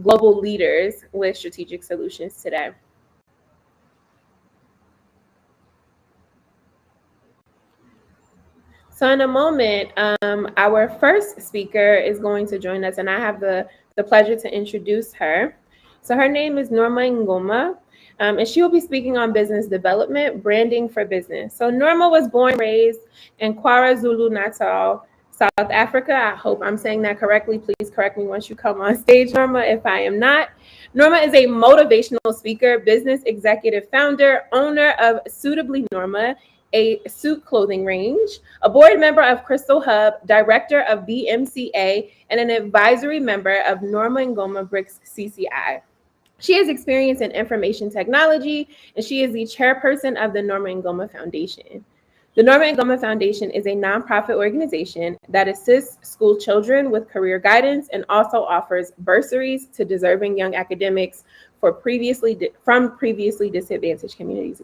global leaders with strategic solutions today. So in a moment, our first speaker is going to join us, and I have the pleasure to introduce her. So her name is Norma Mngoma, and she will be speaking on business development, branding for business. So Norma was born and raised in KwaZulu-Natal, South Africa. I hope I'm saying that correctly. Please correct me once you come on stage, Norma, if I am not. Norma is a motivational speaker, business executive, founder, owner of Suitably Norma, a suit clothing range, a board member of Crystal Hub, director of BMCA, and an advisory member of Norma Mngoma Bricks CCI. She has experience in information technology, and she is the chairperson of the Norma Mngoma Foundation. The Norma Mngoma Foundation is a nonprofit organization that assists school children with career guidance and also offers bursaries to deserving young academics from previously disadvantaged communities.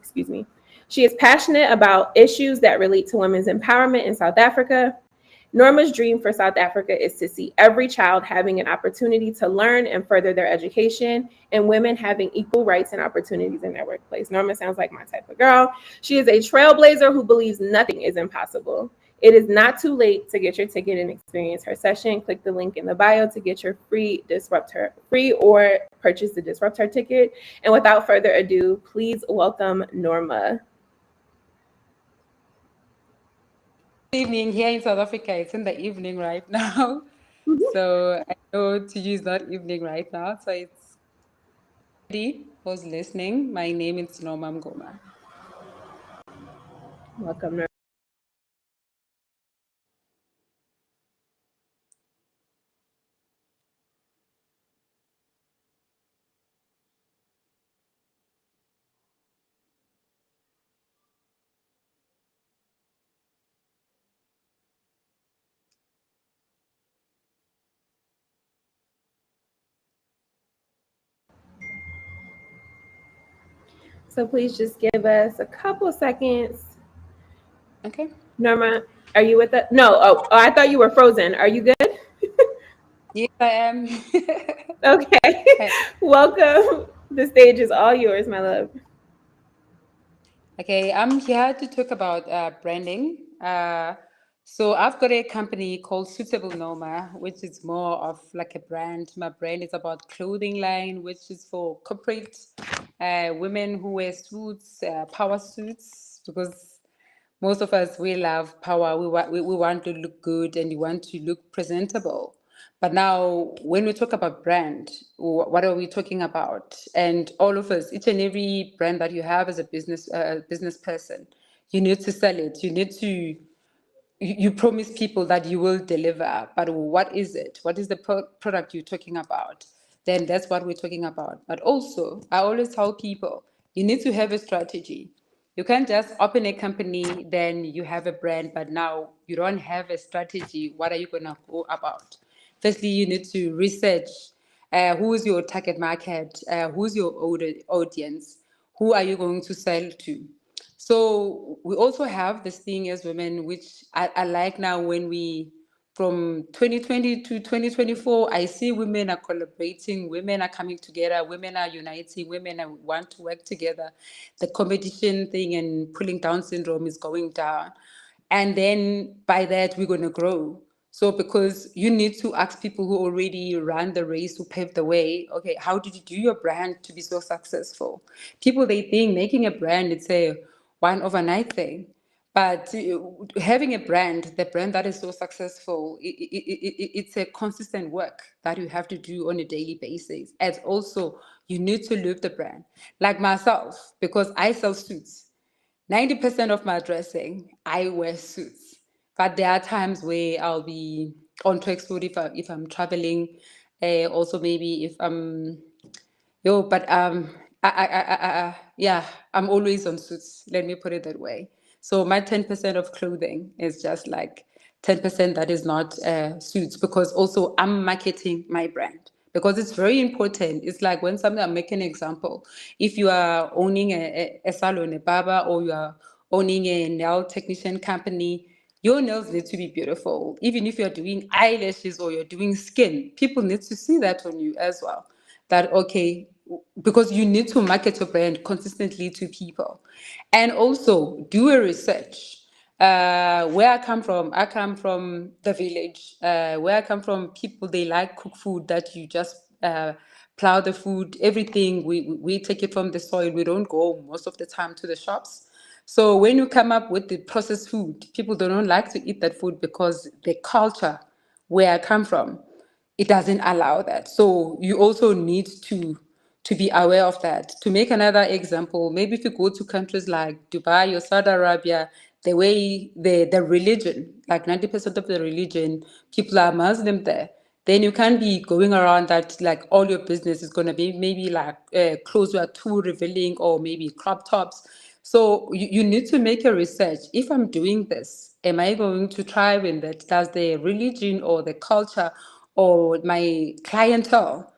She is passionate about issues that relate to women's empowerment in South Africa. Norma's dream for South Africa is to see every child having an opportunity to learn and further their education, and women having equal rights and opportunities in their workplace. Norma sounds like my type of girl. She is a trailblazer who believes nothing is impossible. It is not too late to get your ticket and experience her session. Click the link in the bio to get your free or purchase the Disrupt Her ticket. And without further ado, please welcome Norma. Evening here in South Africa. It's in the evening right now. So I know to you is not evening right now. So it's who's listening. My name is Norma Mngoma. Welcome, Norma. So please just give us a couple seconds. Okay. Norma, are you with us? No. Oh, I thought you were frozen. Are you good? Yes, I am. Okay. Welcome. The stage is all yours, my love. Okay, I'm here to talk about branding. So I've got a company called Suitable Norma, which is more of like a brand. My brand is about clothing line, which is for corporate women who wear suits, power suits, because most of us, we love power. We want to look good and we want to look presentable. But now, when we talk about brand, what are we talking about? And all of us, each and every brand that you have as a business person, you need to sell it. You need to you promise people that you will deliver, but what is it? What is the product you're talking about? Then that's what we're talking about. But also, I always tell people, you need to have a strategy. You can't just open a company, then you have a brand, but now you don't have a strategy. What are you going to go about? Firstly, you need to research who is your target market, who's your audience, who are you going to sell to. So we also have this thing as women, which I like now when we, from 2020 to 2024, I see women are collaborating, women are coming together, women are uniting, want to work together. The competition thing and pulling down syndrome is going down. And then by that, we're going to grow. So because you need to ask people who already ran the race, who paved the way, okay, how did you do your brand to be so successful? People, they think making a brand, it's a one overnight thing. But having a brand, the brand that is so successful, it's a consistent work that you have to do on a daily basis. And also, you need to live the brand. Like myself, because I sell suits. 90% of my dressing, I wear suits. But there are times where I'll be on tracksuit if I'm traveling. Also, maybe if I'm but yeah, I'm always on suits. Let me put it that way. So my 10% of clothing is just like 10% that is not suits, because also I'm marketing my brand, because it's very important. It's like when something, I'm making an example. If you are owning a salon, a barber, or you are owning a nail technician company, your nails need to be beautiful. Even if you're doing eyelashes or you're doing skin, people need to see that on you as well. that, okay, because you need to market your brand consistently to people. And also do a research. Where I come from the village. Where I come from, people, they like cook food that you just plow the food, everything. We take it from the soil. We don't go most of the time to the shops. So when you come up with the processed food, people don't like to eat that food because the culture where I come from, it doesn't allow that. So you also need to be aware of that. To make another example, maybe if you go to countries like Dubai or Saudi Arabia, the way the religion, like 90% of the religion, people are Muslim there. Then you can't be going around that like all your business is going to be maybe like clothes were too revealing or maybe crop tops. So you need to make a research. If I'm doing this, am I going to thrive in that? Does the religion or the culture or my clientele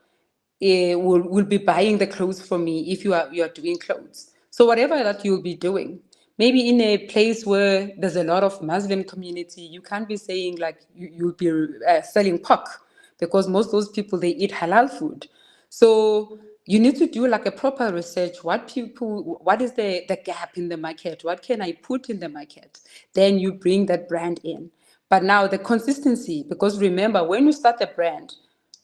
will be buying the clothes for me if you are doing clothes. So whatever that you'll be doing, maybe in a place where there's a lot of Muslim community, you can't be saying like you'll be selling pork because most of those people they eat halal food. So you need to do like a proper research. What is the gap in the market? What can I put in the market? Then you bring that brand in. But now the consistency, because remember, when you start a brand,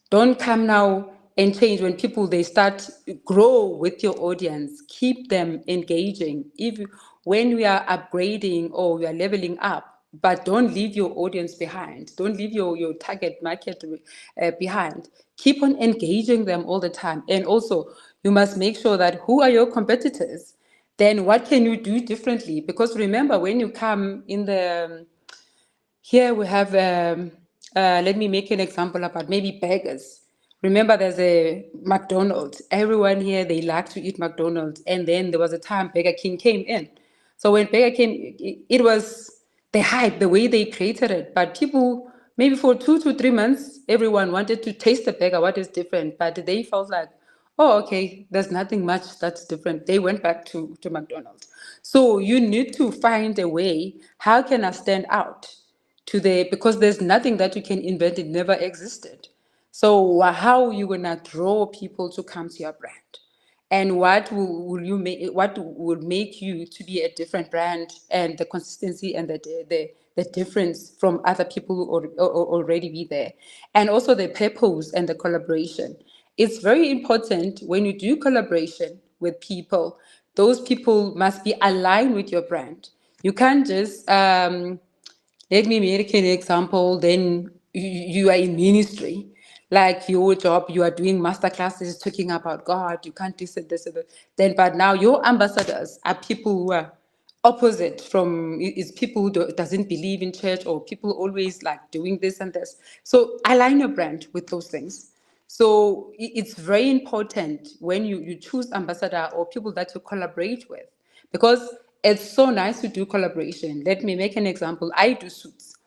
don't come now and change when people they start grow with your audience. Keep them engaging. If when we are upgrading or we are leveling up, but don't leave your audience behind. Don't leave your target market behind. Keep on engaging them all the time. And also, you must make sure that who are your competitors? Then what can you do differently? Because remember, when you come in the here we have, let me make an example about maybe burgers. Remember, there's a McDonald's. Everyone here, they like to eat McDonald's. And then there was a time Burger King came in. So when Burger King, it was the hype, the way they created it. But people, maybe for 2 to 3 months, everyone wanted to taste the burger, what is different. But they felt like, oh, okay, there's nothing much that's different. They went back to McDonald's. So you need to find a way, how can I stand out? Because there's nothing that you can invent, it never existed. So how are you gonna draw people to come to your brand? And will you make, what would make you to be a different brand, and the consistency and the difference from other people who already be there? And also the purpose and the collaboration. It's very important when you do collaboration with people, those people must be aligned with your brand. You can't just let me make an example. Then you are in ministry, like your job, you are doing master classes talking about God. You can't do this and that. Then, but now your ambassadors are people who are opposite from is people who doesn't believe in church, or people always like doing this and this. So align your brand with those things. So it's very important when you choose ambassador or people that you collaborate with, because it's so nice to do collaboration. Let me make an example. I do suits.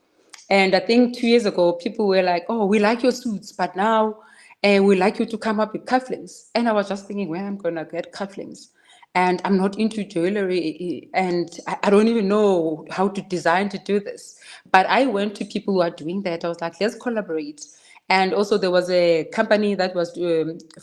And I think 2 years ago, people were like, oh, we like your suits, but now we like you to come up with cufflinks. And I was just thinking, where I'm going to get cufflinks? And I'm not into jewelry, and I don't even know how to design to do this. But I went to people who are doing that. I was like, let's collaborate. And also, there was a company that was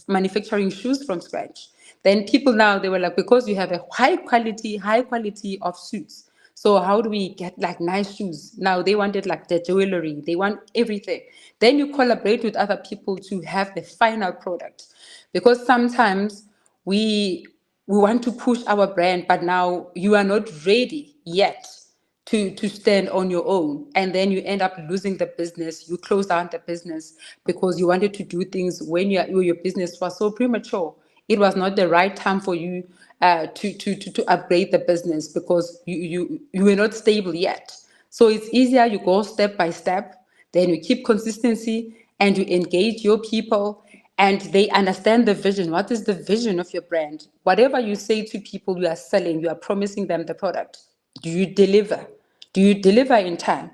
manufacturing shoes from scratch. Then people now, they were like, because you have a high quality of suits, so how do we get like nice shoes? Now they wanted like the jewelry, they want everything. Then you collaborate with other people to have the final product. Because sometimes we we want to push our brand, but now you are not ready yet to stand on your own, and then you end up losing the business. You close down the business because you wanted to do things when your business was so premature. It was not the right time for you to upgrade the business because you were not stable yet. So it's easier you go step by step, then you keep consistency and you engage your people, and they understand the vision. What is the vision of your brand? Whatever you say to people you are selling, you are promising them the product. Do you deliver? Do you deliver in time?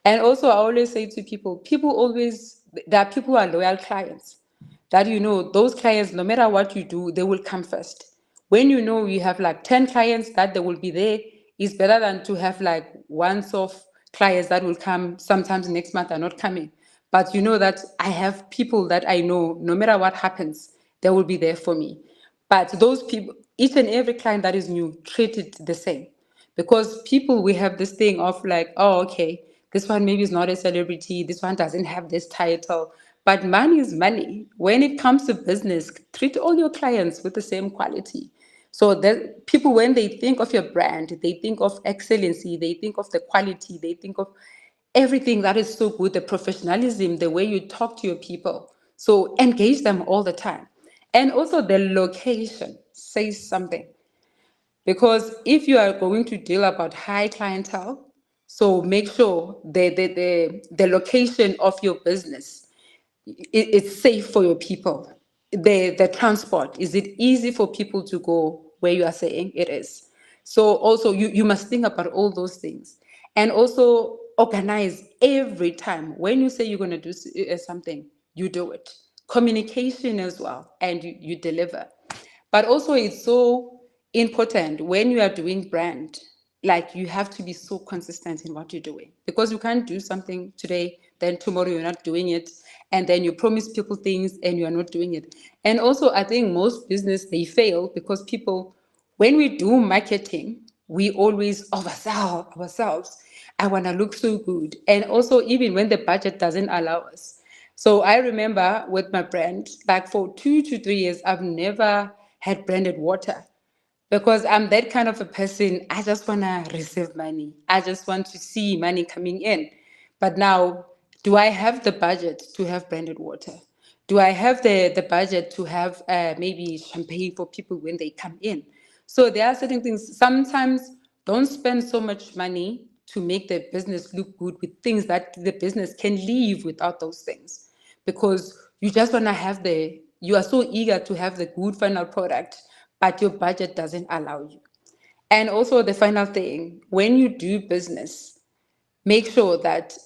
And also, I always say to people always, there are people who are loyal clients, that those clients, no matter what you do, they will come first. When you have like 10 clients that they will be there, it's better than to have like once of clients that will come sometimes next month are not coming. But you know that I have people that I know, no matter what happens, they will be there for me. But those people, each and every client that is new, treat it the same. Because people, we have this thing of like, oh, okay, this one maybe is not a celebrity, this one doesn't have this title. But money is money. When it comes to business, treat all your clients with the same quality. So that people, when they think of your brand, they think of excellency, they think of the quality, they think of everything that is so good, the professionalism, the way you talk to your people. So engage them all the time. And also the location says something. Because if you are going to deal about high clientele, so make sure the location of your business, it's safe for your people. The transport, is it easy for people to go where you are saying it is? So also you must think about all those things. And also organize every time. When you say you're going to do something, you do it. Communication as well, and you deliver. But also, it's so important when you are doing brand, like you have to be so consistent in what you're doing, because you can't do something today, then tomorrow you're not doing it, and then you promise people things and you are not doing it. And also, I think most business, they fail because people, when we do marketing, we always oversell ourselves. I want to look so good. And also, even when the budget doesn't allow us. So I remember with my brand, like for 2 to 3 years, I've never had branded water because I'm that kind of a person. I just want to receive money. I just want to see money coming in. But now, do I have the budget to have branded water? Do I have the budget to have maybe champagne for people when they come in? So there are certain things. Sometimes don't spend so much money to make the business look good with things that the business can live without those things, because you just want to have you are so eager to have the good final product, but your budget doesn't allow you. And also the final thing, when you do business, make sure that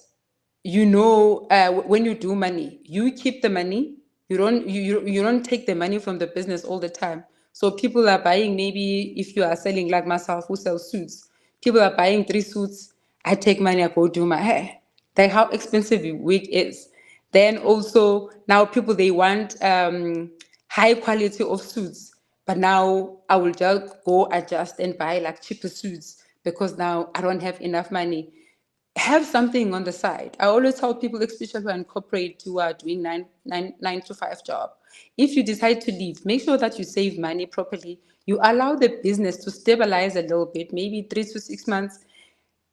when you do money, you keep the money. You don't take the money from the business all the time. So people are buying, maybe if you are selling like myself who sells suits, people are buying 3 suits. I take money, I go do my hair. Like how expensive a wig is. Then also now people, they want high quality of suits, but now I will just go adjust and buy like cheaper suits because now I don't have enough money. Have something on the side. I always tell people, especially who are in corporate, who are doing nine to five job, if you decide to leave, make sure that you save money properly. You allow the business to stabilize a little bit, maybe 3 to 6 months,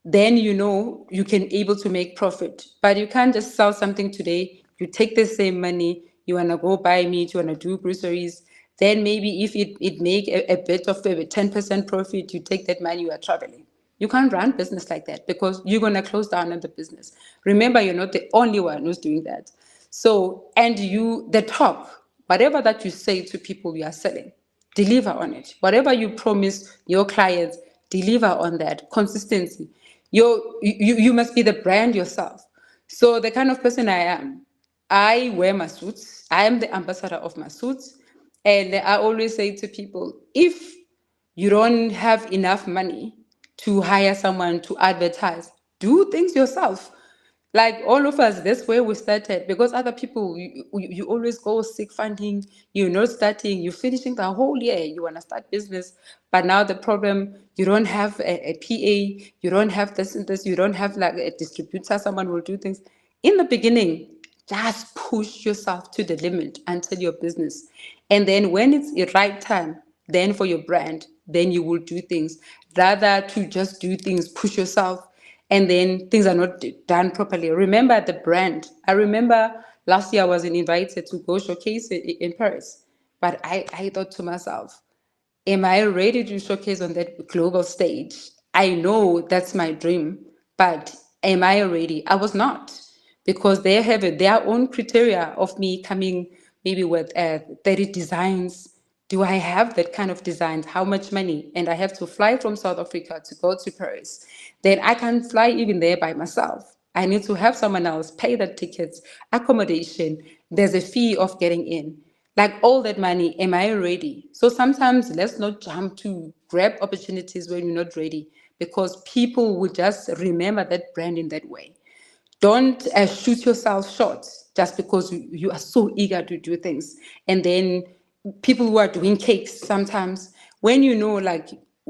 then you can able to make profit. But you can't just sell something today, you take the same money, you want to go buy meat, you want to do groceries, then maybe if it make a bit of a 10% profit, you take that money, you are traveling. You can't run business like that because you're going to close down on the business. Remember, you're not the only one who's doing that. So, and the top, whatever that you say to people you are selling, deliver on it. Whatever you promise your clients, deliver on that. Consistency. You must be the brand yourself. So the kind of person I am, I wear my suits. I am the ambassador of my suits. And I always say to people, if you don't have enough money to hire someone to advertise, do things yourself. Like all of us, that's where we started, because other people, you always go seek funding, you're not starting, you're finishing the whole year, you want to start business, but now the problem, you don't have a PA, you don't have this and this, you don't have like a distributor, someone will do things. In the beginning, just push yourself to the limit until your business. And then when it's the right time, then for your brand, then you will do things. Rather to just do things, push yourself, and then things are not done properly. Remember the brand. I remember last year I was invited to go showcase in Paris, but I thought to myself, am I ready to showcase on that global stage? I know that's my dream, but am I ready? I was not, because they have their own criteria of me coming maybe with 30 designs. Do I have that kind of designs? How much money? And I have to fly from South Africa to go to Paris. Then I can't fly even there by myself. I need to have someone else pay the tickets, accommodation. There's a fee of getting in. Like all that money, am I ready? So sometimes let's not jump to grab opportunities when you're not ready, because people will just remember that brand in that way. Don't shoot yourself short just because you are so eager to do things. And then people who are doing cakes sometimes, when you know, like,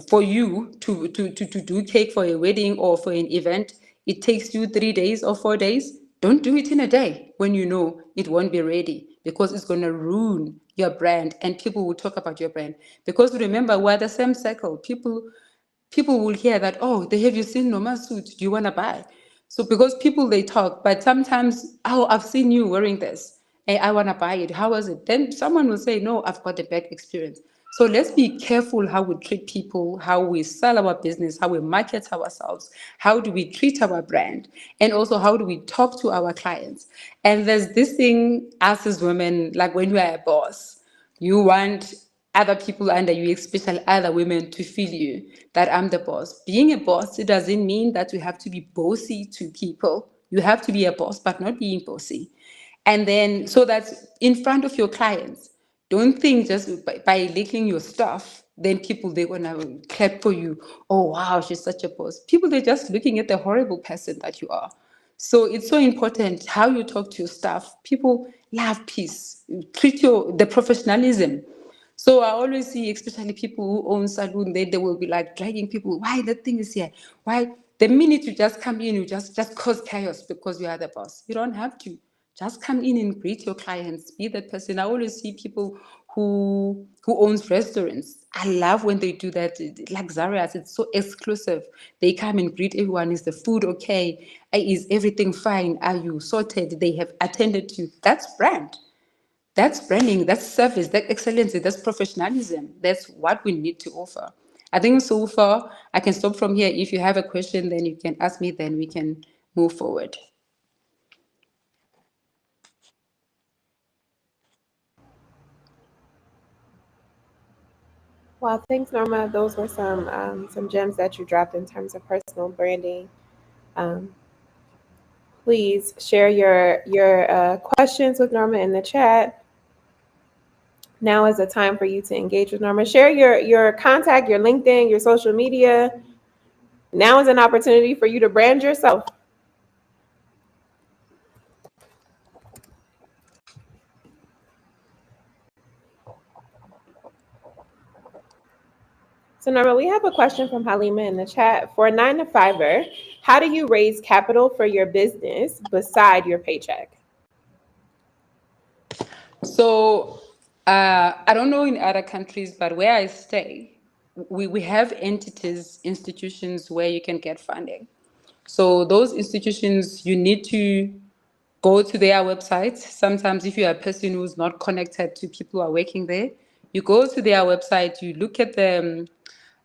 for you to do cake for a wedding or for an event, it takes you 3 days or 4 days. Don't do it in a day when you know it won't be ready, because it's going to ruin your brand and people will talk about your brand. Because remember, we're the same circle. People will hear that, oh, they have you seen Noma's suit? Do you want to buy? So because people, they talk, but sometimes, oh, I've seen you wearing this. Hey, I want to buy it. How was it? Then someone will say, no, I've got a bad experience. So let's be careful how we treat people, how we sell our business, how we market ourselves, how do we treat our brand, and also how do we talk to our clients. And there's this thing, us as women, like when you are a boss, you want other people under you, especially other women, to feel you that I'm the boss. Being a boss, it doesn't mean that you have to be bossy to people. You have to be a boss, but not being bossy. And then, so that in front of your clients, don't think just by licking your stuff, then people, they're gonna clap for you. Oh wow, she's such a boss. People, they're just looking at the horrible person that you are. So it's so important how you talk to your staff. People love peace. Treat the professionalism. So I always see, especially people who own saloon, they will be like dragging people. Why that thing is here? Why the minute you just come in, you just cause chaos because you are the boss. You don't have to. Just come in and greet your clients. Be that person. I always see people who owns restaurants. I love when they do that. Luxurious. It's so exclusive. They come and greet everyone. Is the food okay? Is everything fine? Are you sorted? They have attended to. That's brand. That's branding, that's service, that's excellence, that's professionalism. That's what we need to offer. I think so far, I can stop from here. If you have a question, then you can ask me, then we can move forward. Well, thanks, Norma. Those were some gems that you dropped in terms of personal branding. Um, please share your questions with Norma in the chat. Now is the time for you to engage with Norma. Share your contact, your LinkedIn, your social media. Now is an opportunity for you to brand yourself. So, Norma, we have a question from Halima in the chat. For a 9 to 5er, how do you raise capital for your business beside your paycheck? So I don't know in other countries, but where I stay, we have entities, institutions where you can get funding. So those institutions, you need to go to their website. Sometimes if you're a person who's not connected to people who are working there, you go to their website, you look at the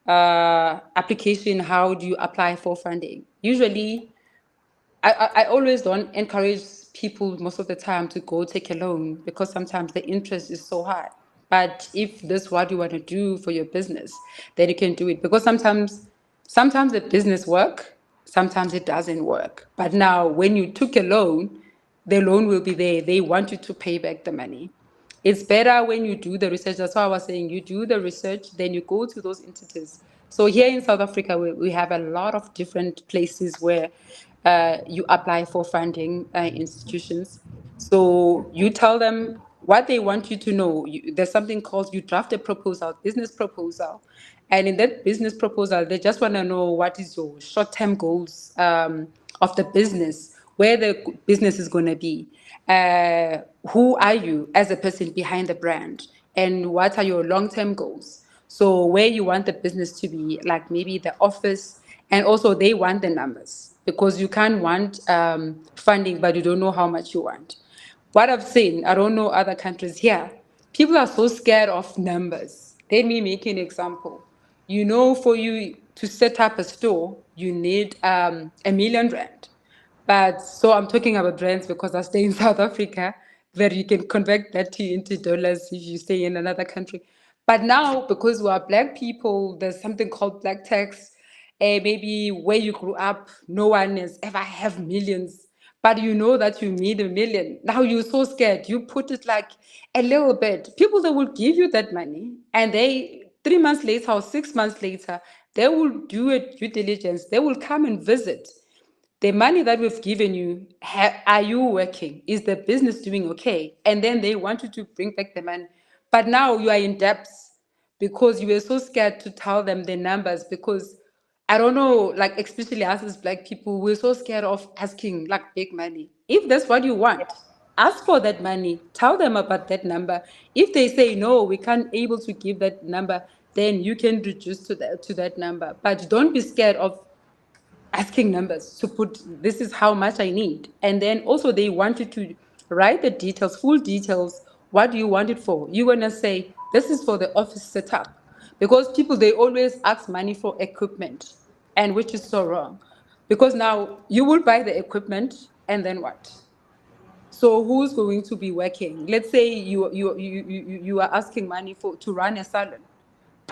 application, how do you apply for funding. Usually, I always don't encourage people most of the time to go take a loan because sometimes the interest is so high. But if this is what you want to do for your business, then you can do it. Because sometimes the business work, sometimes it doesn't work. But now when you took a loan, the loan will be there. They want you to pay back the money. It's better when you do the research. That's why I was saying you do the research, then you go to those entities. So here in South Africa, we have a lot of different places where you apply for funding institutions. So you tell them what they want you to know. There's something called, you draft a proposal, business proposal. And in that business proposal, they just want to know what is your short-term goals of the business, where the business is going to be. Who are you as a person behind the brand? And what are your long-term goals? So where you want the business to be, like maybe the office, and also they want the numbers because you can't want funding, but you don't know how much you want. What I've seen, I don't know other countries here, people are so scared of numbers. Let me make an example. You know, for you to set up a store, you need 1 million rand. But so I'm talking about brands because I stay in South Africa, where you can convert that into dollars if you stay in another country. But now, because we are black people, there's something called black tax. Maybe where you grew up, no one has ever have millions, but you know that you need 1 million. Now you're so scared. You put it like a little bit. People that will give you that money, and they 3 months later or 6 months later, they will do a due diligence. They will come and visit. The money that we've given you, are you working? Is the business doing okay? And then they want you to bring back the money. But now you are in debt because you were so scared to tell them the numbers because I don't know, like especially us as black people, we're so scared of asking like big money. If that's what you want, ask for that money. Tell them about that number. If they say no, we can't able to give that number, then you can reduce to that number. But don't be scared of asking numbers to put this is how much I need. And then also they want you to write the details, full details. What do you want it for? You're gonna say this is for the office setup. Because people they always ask money for equipment, and which is so wrong. Because now you will buy the equipment and then what? So who's going to be working? Let's say you are asking money for to run a salon.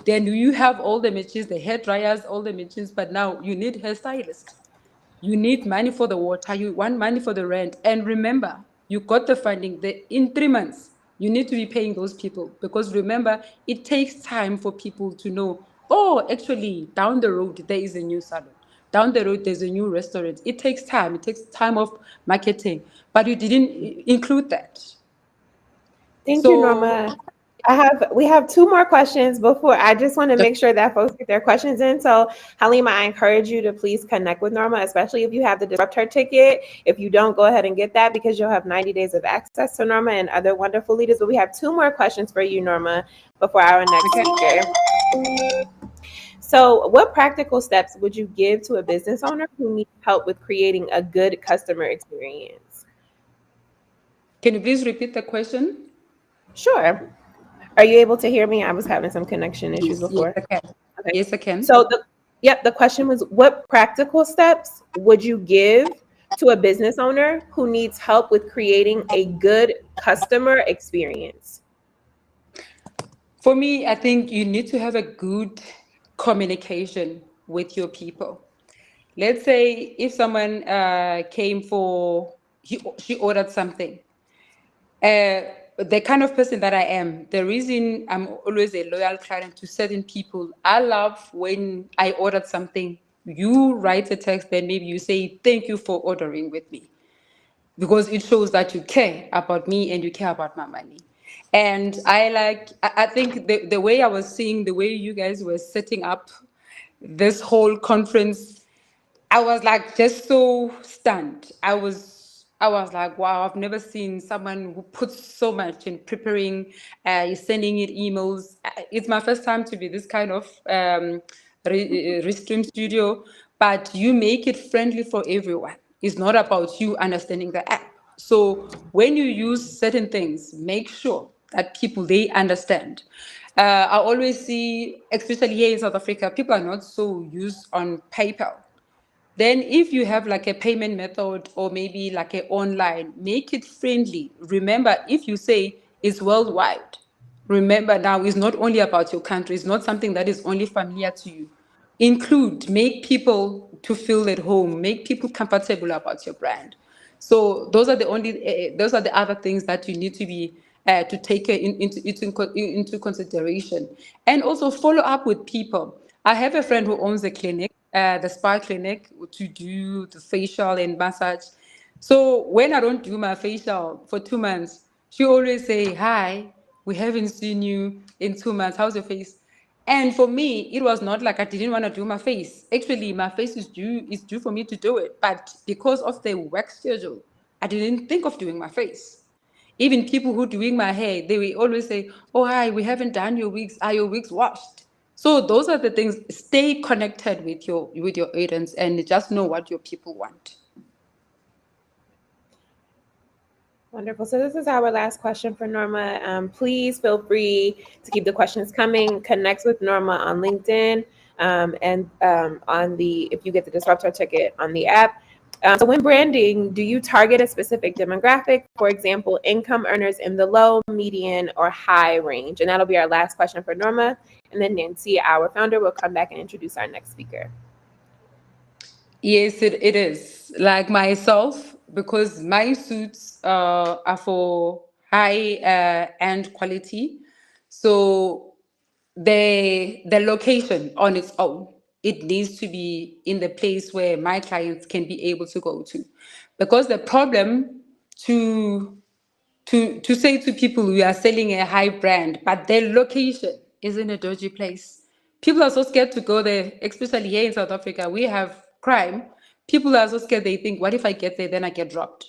Then you have all the machines, the hair dryers, all the machines, but now you need hairstylist. You need money for the water. You want money for the rent. And remember, you got the funding. In 3 months, you need to be paying those people because remember, it takes time for people to know. Oh, actually, down the road there is a new salon. Down the road there's a new restaurant. It takes time. It takes time of marketing, but you didn't include that. Thank you, So Norma. We have two more questions before. I just want to make sure that folks get their questions in. So Halima, I encourage you to please connect with Norma, especially if you have the Disrupt Her ticket. If you don't, go ahead and get that because you'll have 90 days of access to Norma and other wonderful leaders. But we have two more questions for you, Norma, before our next okay. speaker. So what practical steps would you give to a business owner who needs help with creating a good customer experience? Can you please repeat the question? Sure. Are you able to hear me? I was having some connection issues Yes, before. I can. Okay. Yes, I can. So the question was, what practical steps would you give to a business owner who needs help with creating a good customer experience? For me, I think you need to have a good communication with your people. Let's say if someone came she ordered something. Uh, the kind of person that I am, the reason I'm always a loyal client to certain people, I love when I ordered something, you write a text, then maybe you say, thank you for ordering with me because it shows that you care about me and you care about my money. And I think the way I was seeing, the way you guys were setting up this whole conference, I was like just so stunned. I was like, wow, I've never seen someone who puts so much in preparing, sending it emails. It's my first time to be this kind of Restream studio, but you make it friendly for everyone. It's not about you understanding the app. So when you use certain things, make sure that people they understand. I always see, especially here in South Africa, people are not so used on PayPal. Then if you have like a payment method or maybe like a online, make it friendly. Remember, if you say it's worldwide, remember now it's not only about your country, it's not something that is only familiar to you. Include, make people to feel at home, make people comfortable about your brand. So those are the other things that you need to be to take into consideration, and also follow up with people. I have a friend who owns a clinic, the spa clinic, to do the facial and massage. So when I don't do my facial for 2 months, she always say, "Hi, we haven't seen you in 2 months. How's your face?" And for me, it was not like I didn't want to do my face. Actually, my face is due for me to do it. But because of the work schedule, I didn't think of doing my face. Even people who doing my hair, they will always say, "Oh, hi, we haven't done your wigs. Are your wigs washed?" So those are the things. Stay connected with your audience and just know what your people want. Wonderful. So this is our last question for Norma. Please feel free to keep the questions coming. Connect with Norma on LinkedIn and on the if you get the Disruptor ticket on the app. So when branding, do you target a specific demographic? For example, income earners in the low, median, or high range? And that'll be our last question for Norma. And then Nancy, our founder, will come back and introduce our next speaker. Yes, it is. Like myself, because my suits are for high end quality. So the location on its own, it needs to be in the place where my clients can be able to go to. Because the problem to to say to people we are selling a high brand, but their location is in a dodgy place. People are so scared to go there, especially here in South Africa. We have crime. People are so scared, they think, what if I get there, then I get robbed?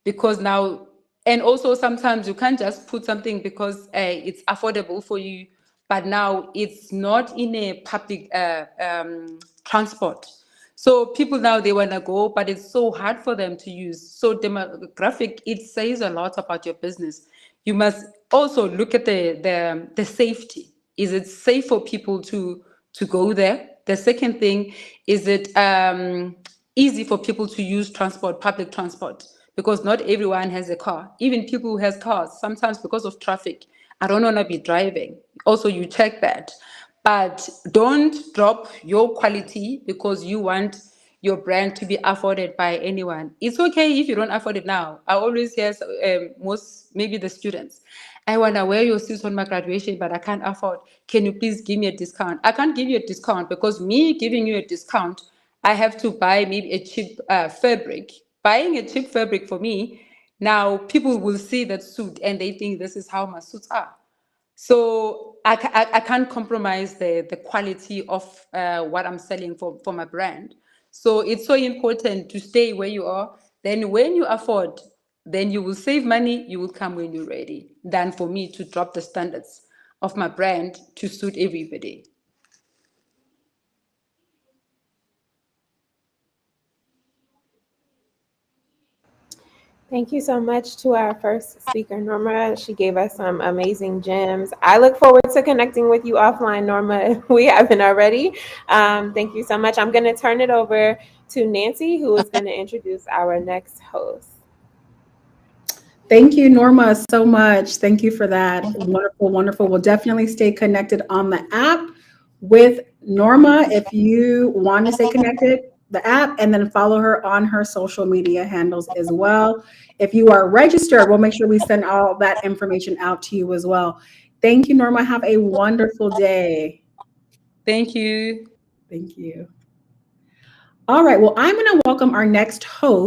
Because now, and also sometimes you can't just put something because it's affordable for you, but now it's not in a public transport. So people now they want to go, but it's so hard for them to use. So demographic, it says a lot about your business. You must also look at the safety. Is it safe for people to go there? The second thing, is it easy for people to use transport, public transport? Because not everyone has a car. Even people who has cars, sometimes because of traffic, I don't want to be driving. Also, you check that. But don't drop your quality because you want your brand to be afforded by anyone. It's okay if you don't afford it now. I always hear most, maybe the students, I want to wear your suits on my graduation, but I can't afford. Can you please give me a discount? I can't give you a discount because me giving you a discount, I have to buy maybe a cheap fabric. Buying a cheap fabric for me, now people will see that suit and they think this is how my suits are. So I can't compromise the quality of what I'm selling for my brand. So it's so important to stay where you are. Then when you afford, then you will save money, you will come when you're ready, than for me to drop the standards of my brand to suit everybody. Thank you so much to our first speaker, Norma. She gave us some amazing gems. I look forward to connecting with you offline, Norma, if we haven't already. Thank you so much. I'm going to turn it over to Nancy, who is going to introduce our next host. Thank you, Norma, so much. Thank you for that. Wonderful, wonderful. We'll definitely stay connected on the app with Norma. If you want to stay connected, the app, and then follow her on her social media handles as well. If you are registered, we'll make sure we send all that information out to you as well. Thank you, Norma. Have a wonderful day. Thank you. Thank you. All right. Well, I'm going to welcome our next host.